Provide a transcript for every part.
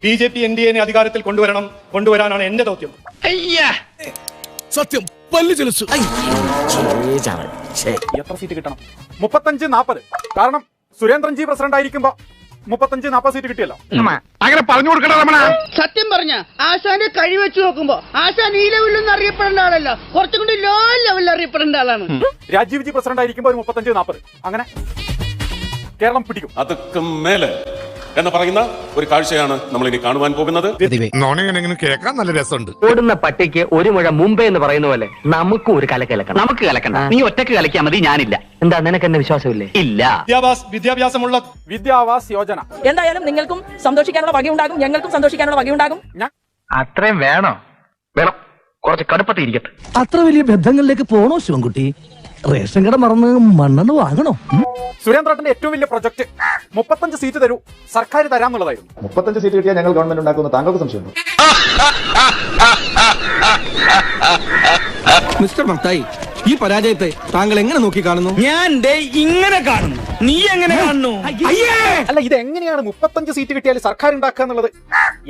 BJP NDA അധികാരത്തിൽ കൊണ്ടുവരാനാണ് എന്റെ ദൗത്യം. സത്യം പല്ല് ചലിച്ചു. എത്ര സീറ്റ് കിട്ടണം? 35-40. കാരണം സുരേന്ദ്രൻജി പ്രസിഡന്റ് ആയിരിക്കുമ്പോ 35-40 സീറ്റ് കിട്ടിയല്ലോ. അങ്ങനെ പറഞ്ഞു കൊടുക്കണ രമണ. സത്യം പറഞ്ഞ ആശാന്റെ കഴി വെച്ച് നോക്കുമ്പോ ആശാൻ ഈ ലെവലിലൊന്നും അറിയപ്പെടേണ്ട ആളല്ല, കുറച്ചും കൂടി ലോ ലെവലിൽ അറിയപ്പെടേണ്ട ആളാണ്. രാജീവ് ജി പ്രസിഡന്റ് ആയിരിക്കുമ്പോ ഒരു 35-40 അങ്ങനെ കേരളം പിടിക്കും. അതൊക്കെ മേലെ എന്ന് പറയുന്ന ഒരു കാഴ്ചയാണ് നമ്മൾ ഇനി കാണുവാൻ പോകുന്നത്. കേൾക്കാൻ നല്ല രസമുണ്ട്. ഓടുന്ന പട്ടിക്ക് ഒരു മുഴ മുമ്പേ എന്ന് പറയുന്ന പോലെ നമുക്കും ഒരു കലക്കണം. നമുക്ക് കലക്കണ്ട, നീ ഒറ്റക്ക് കലക്കിയാൽ മതി, ഞാനില്ല. എന്താ നിനക്ക് എന്നെ വിശ്വാസമില്ലേ? ഇല്ല. വിദ്യാഭ്യാസമുള്ള വിദ്യാവാസ് യോജന എന്തായാലും നിങ്ങൾക്കും സന്തോഷിക്കാനുള്ള വകയുണ്ടാകും, ഞങ്ങൾക്കും സന്തോഷിക്കാനുള്ള വകയുണ്ടാകും. അത്രയും വേണോ? വേണം, കുറച്ച് കടുപ്പത്തിരിക്കട്ടെ. അത്ര വലിയ ബന്ധങ്ങളിലേക്ക് പോണോ ശിവൻകുട്ടി? റേഷൻ കട മറന്ന് മണ്ണെണ്ണ വാങ്ങണോ? സുരേന്ദ്രന്റെ ഏറ്റവും വലിയ പ്രൊജക്ട് 35 സീറ്റ് തരൂ, സർക്കാർ തരാന്നുള്ളതായിരുന്നു. 35 സീറ്റ് കിട്ടിയാൽ ഞങ്ങൾ ഗവൺമെന്റ് ഉണ്ടാക്കുന്ന താങ്കൾക്ക് സംശയമുണ്ടോ? മിസ്റ്റർ മത്തായി, ഈ പരാജയത്തെ താങ്കൾ എങ്ങനെ നോക്കി കാണുന്നു? ഞാൻ ഇങ്ങനെ കാണുന്നു, നീ എങ്ങനെ കാണുന്നു? അല്ല, ഇത് എങ്ങനെയാണ് 35 സീറ്റ് കിട്ടിയാൽ സർക്കാർ ഉണ്ടാക്കുക എന്നുള്ളത്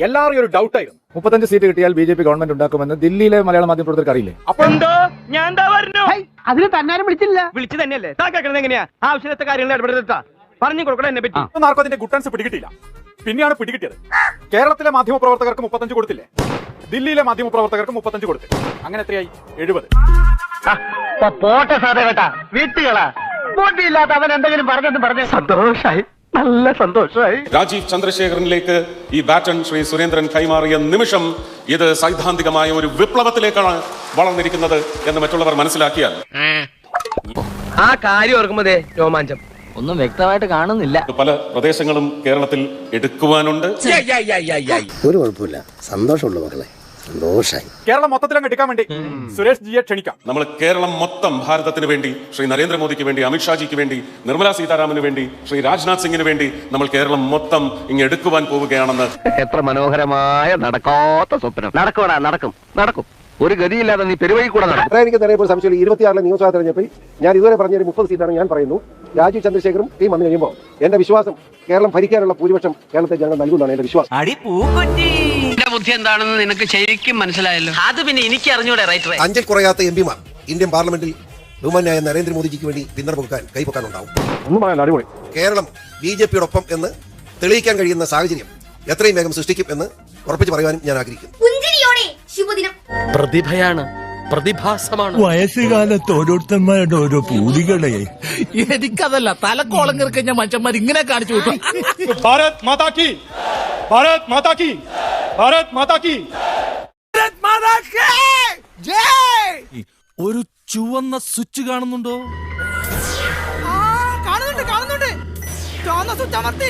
എല്ലാവരും ഒരു ഡൗട്ട് ആയിരുന്നു. 35 സീറ്റ് കിട്ടിയാൽ BJP ഗവൺമെന്റ് ഉണ്ടാക്കുമെന്ന് ദില്ലിയിലെ മലയാള മാധ്യമ പ്രവർത്തകർക്ക് അറിയില്ലേ? അപ്പോൾ ഞാൻ എന്താ പറഞ്ഞു? അതിന് തന്നാരും വിളിച്ചില്ല. വിളിച്ചു തന്നെയല്ലേ താക്കേണ്ടത്? എങ്ങനെയാ ആവശ്യത്തെ കാര്യങ്ങൾ ഇടപെടുത്താ പറഞ്ഞു കൊടുക്കണം എന്നെ പറ്റി. ആർക്കും അതിന്റെ ഗുട്ടൻസ് പിടികിട്ടില്ല. പിന്നെയാണ് പിടികിട്ടിയത്. കേരളത്തിലെ മാധ്യമ പ്രവർത്തകർക്ക് 35 കൊടുത്തില്ലേ, ദില്ലിയിലെ മാധ്യമ പ്രവർത്തകർക്ക് 35 കൊടുത്തു. അങ്ങനെ എത്രയായി? 70. പോട്ടെ സാധേ കേട്ടാ, വീട്ടുകളാ ബോട്ടിയില്ലാത്ത അവൻ എന്തെങ്കിലും പറഞ്ഞു. സന്തോഷായി, നല്ല സന്തോഷമായി. രാജീവ് ചന്ദ്രശേഖരനിലേക്ക് ഈ ബാറ്റൺ ശ്രീ സുരേന്ദ്രൻ കൈമാറിയ നിമിഷം ഇത് സൈദ്ധാന്തികമായ ഒരു വിപ്ലവത്തിലേക്കാണ് വളർന്നിരിക്കുന്നത് എന്ന് മറ്റുള്ളവർ മനസ്സിലാക്കിയാൽ ആ കാര്യം ഓർക്കുമ്പോഴേ രോമാഞ്ചം. ഒന്നും വ്യക്തമായിട്ട് കാണുന്നില്ല. പല പ്രദേശങ്ങളും കേരളത്തിൽ എടുക്കുവാനുണ്ട്. ഒരു കുഴപ്പമില്ല, സന്തോഷമുള്ള മക്കളെ, സന്തോഷായി. കേരളം മൊത്തത്തിലങ്ങ് എടുക്കാൻ വേണ്ടി സുരേഷ് ജിയെ ക്ഷണിക്കാം. നമ്മൾ കേരളം മൊത്തം ഭാരതത്തിന് വേണ്ടി, ശ്രീ നരേന്ദ്രമോദിക്ക് വേണ്ടി, അമിത്ഷാജിക്ക് വേണ്ടി, നിർമ്മലാ സീതാരാമന് വേണ്ടി, ശ്രീ രാജ്നാഥ് സിംഗിന് വേണ്ടി നമ്മൾ കേരളം മൊത്തം ഇങ്ങ് എടുക്കുവാൻ പോവുകയാണെന്ന്. എത്ര മനോഹരമായ നടക്കാത്ത സ്വപ്നം. നടക്കും. ഒരു ഗതിയില്ലാതെ നീ പെരുവഴി കൂടെ നടക്കും. എനിക്ക് നിലവിൽ സംശയം 26 നിയമസഭാ തെരഞ്ഞെടുപ്പിൽ ഞാൻ ഇതുവരെ പറഞ്ഞ 30 സീറ്റാണ് ഞാൻ പറയുന്നു. രാജീവ് ചന്ദ്രശേഖറും ടീം വന്നു കഴിയുമ്പോൾ എന്റെ വിശ്വാസം കേരളം ഭരിക്കാനുള്ള ഭൂരിപക്ഷം കേരളത്തെ ജനങ്ങൾ നൽകുന്നതാണ് എന്റെ വിശ്വാസം. ബുദ്ധി എന്താണെന്ന് നിനക്ക് ശരിക്കും മനസ്സിലായല്ലോ. അത് പിന്നെ എനിക്ക് അറിഞ്ഞൂടെ. 5 കുറയാത്ത MPമാർ ഇന്ത്യൻ പാർലമെന്റിൽ ബഹുമാന്യായ നരേന്ദ്രമോദിജിക്ക് വേണ്ടി പിന്തുണ കൈപ്പൊക്കാനുണ്ടാവും. ഒന്നും പറയാൻ അടിപൊളി. കേരളം BJPയോടൊപ്പം എന്ന് തെളിയിക്കാൻ കഴിയുന്ന സാഹചര്യം എത്രയും വേഗം സൃഷ്ടിക്കും എന്ന് ഉറപ്പിച്ച് പറയാനും ഞാൻ ആഗ്രഹിക്കുന്നു. പ്രതിഭയാണ്, പ്രതിഭാസമാണ്. വയസ്സുകാലത്ത് ഓരോരുത്തന്മാരുടെ ഓരോ പൂതികളെ എനിക്കതല്ല, തലക്കോളം കിറക്കഞ്ഞ മനുഷ്യന്മാർ ഇങ്ങനെ കാണിച്ചു വിട്ടു. ഭാരത് മാതാ കി, ഭാരത് മാതാ കി, ഭാരത് മാതാ കി. ഒരു ചുവന്ന സ്വിച്ച് കാണുന്നുണ്ടോ? കാണുന്നുണ്ട്. ചുവന്ന സ്വിച്ച് അമർത്തി.